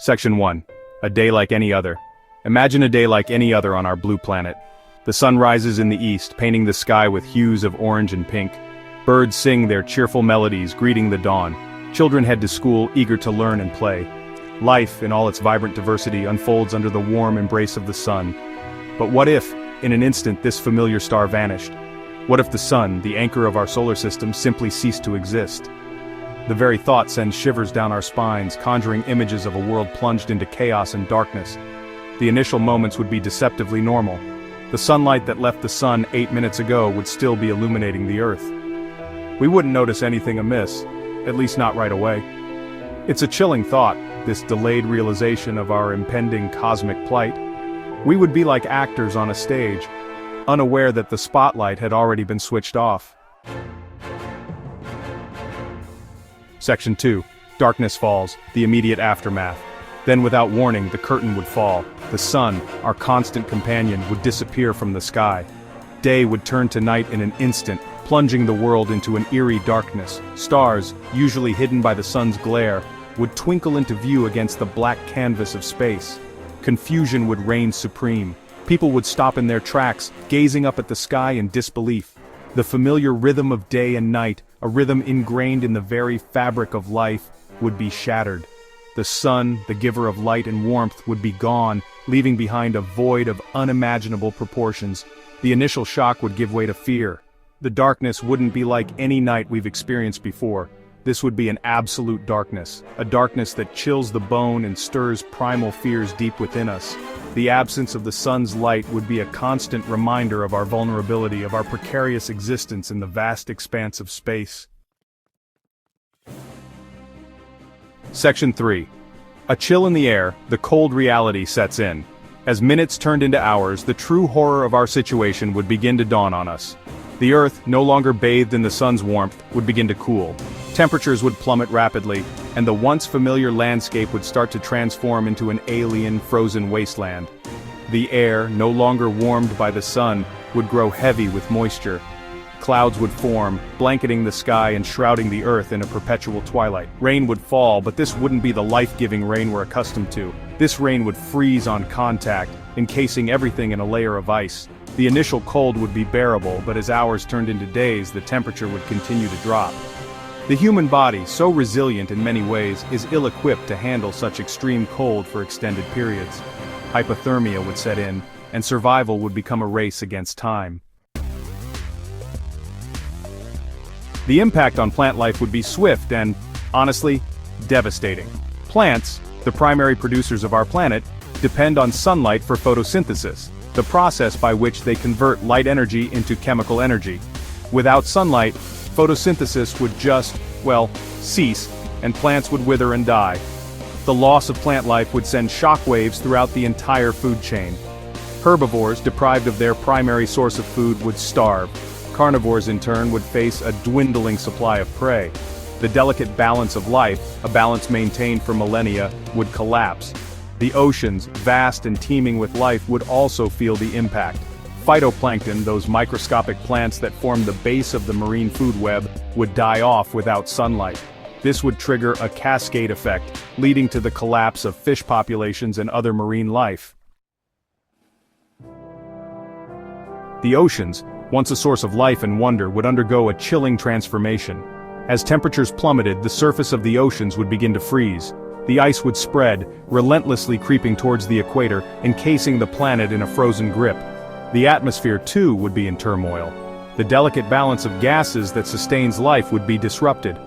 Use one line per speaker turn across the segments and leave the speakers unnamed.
Section 1. A day like any other. Imagine a day like any other on our blue planet. The sun rises in the east, painting the sky with hues of orange and pink. Birds sing their cheerful melodies, greeting the dawn. Children head to school, eager to learn and play. Life, in all its vibrant diversity, unfolds under the warm embrace of the sun. But what if, in an instant, this familiar star vanished? What if the sun, the anchor of our solar system, simply ceased to exist? The very thought sends shivers down our spines, conjuring images of a world plunged into chaos and darkness. The initial moments would be deceptively normal. The sunlight that left the sun 8 minutes ago would still be illuminating the Earth. We wouldn't notice anything amiss, at least not right away. It's a chilling thought, this delayed realization of our impending cosmic plight. We would be like actors on a stage, unaware that the spotlight had already been switched off. Section 2. Darkness falls, the immediate aftermath. Then without warning, the curtain would fall. The sun, our constant companion, would disappear from the sky. Day would turn to night in an instant, plunging the world into an eerie darkness. Stars, usually hidden by the sun's glare, would twinkle into view against the black canvas of space. Confusion would reign supreme. People would stop in their tracks, gazing up at the sky in disbelief. The familiar rhythm of day and night, a rhythm ingrained in the very fabric of life, would be shattered. The sun, the giver of light and warmth, would be gone, leaving behind a void of unimaginable proportions. The initial shock would give way to fear. The darkness wouldn't be like any night we've experienced before. This would be an absolute darkness, a darkness that chills the bone and stirs primal fears deep within us. The absence of the sun's light would be a constant reminder of our vulnerability, of our precarious existence in the vast expanse of space. Section 3. A chill in the air, the cold reality sets in. As minutes turned into hours, the true horror of our situation would begin to dawn on us. The Earth, no longer bathed in the sun's warmth, would begin to cool. Temperatures would plummet rapidly, and the once familiar landscape would start to transform into an alien, frozen wasteland. The air, no longer warmed by the sun, would grow heavy with moisture. Clouds would form, blanketing the sky and shrouding the Earth in a perpetual twilight. Rain would fall, but this wouldn't be the life-giving rain we're accustomed to. This rain would freeze on contact, encasing everything in a layer of ice. The initial cold would be bearable, but as hours turned into days, the temperature would continue to drop. The human body, so resilient in many ways, is ill-equipped to handle such extreme cold for extended periods. Hypothermia would set in, and survival would become a race against time. The impact on plant life would be swift and, honestly, devastating. Plants, the primary producers of our planet, depend on sunlight for photosynthesis, the process by which they convert light energy into chemical energy. Without sunlight, photosynthesis would just, cease, and plants would wither and die. The loss of plant life would send shockwaves throughout the entire food chain. Herbivores, deprived of their primary source of food, would starve. Carnivores, in turn, would face a dwindling supply of prey. The delicate balance of life, a balance maintained for millennia, would collapse. The oceans, vast and teeming with life, would also feel the impact. Phytoplankton, those microscopic plants that form the base of the marine food web, would die off without sunlight. This would trigger a cascade effect, leading to the collapse of fish populations and other marine life. The oceans, once a source of life and wonder, would undergo a chilling transformation. As temperatures plummeted, the surface of the oceans would begin to freeze. The ice would spread, relentlessly creeping towards the equator, encasing the planet in a frozen grip. The atmosphere, too, would be in turmoil. The delicate balance of gases that sustains life would be disrupted.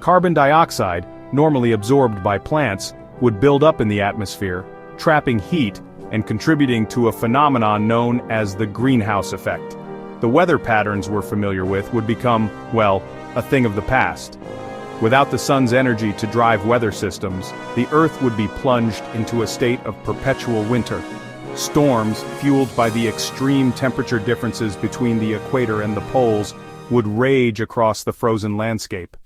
Carbon dioxide, normally absorbed by plants, would build up in the atmosphere, trapping heat and contributing to a phenomenon known as the greenhouse effect. The weather patterns we're familiar with would become, a thing of the past. Without the sun's energy to drive weather systems, the Earth would be plunged into a state of perpetual winter. Storms, fueled by the extreme temperature differences between the equator and the poles, would rage across the frozen landscape.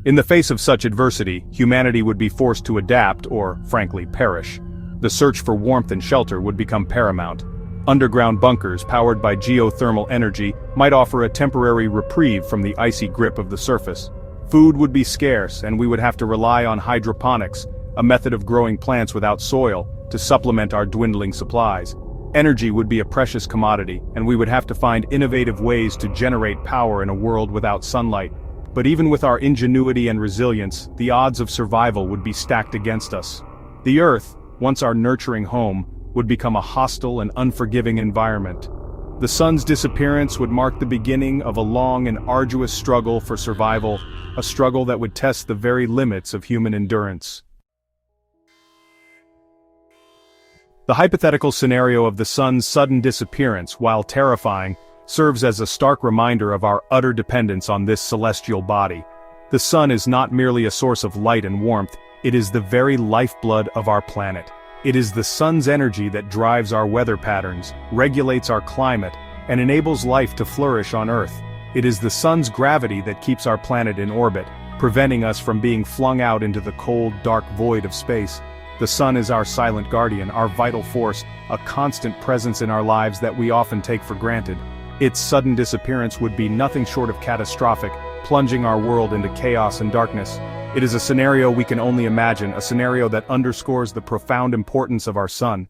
In the face of such adversity, humanity would be forced to adapt or, frankly, perish. The search for warmth and shelter would become paramount. Underground bunkers powered by geothermal energy might offer a temporary reprieve from the icy grip of the surface. Food would be scarce, and we would have to rely on hydroponics, a method of growing plants without soil, to supplement our dwindling supplies. Energy would be a precious commodity, and we would have to find innovative ways to generate power in a world without sunlight. But even with our ingenuity and resilience, the odds of survival would be stacked against us. The Earth, once our nurturing home, would become a hostile and unforgiving environment. The sun's disappearance would mark the beginning of a long and arduous struggle for survival, a struggle that would test the very limits of human endurance. The hypothetical scenario of the sun's sudden disappearance, while terrifying, serves as a stark reminder of our utter dependence on this celestial body. The sun is not merely a source of light and warmth, it is the very lifeblood of our planet. It is the sun's energy that drives our weather patterns, regulates our climate, and enables life to flourish on Earth. It is the sun's gravity that keeps our planet in orbit, preventing us from being flung out into the cold, dark void of space. The sun is our silent guardian, our vital force, a constant presence in our lives that we often take for granted. Its sudden disappearance would be nothing short of catastrophic, plunging our world into chaos and darkness. It is a scenario we can only imagine, a scenario that underscores the profound importance of our sun.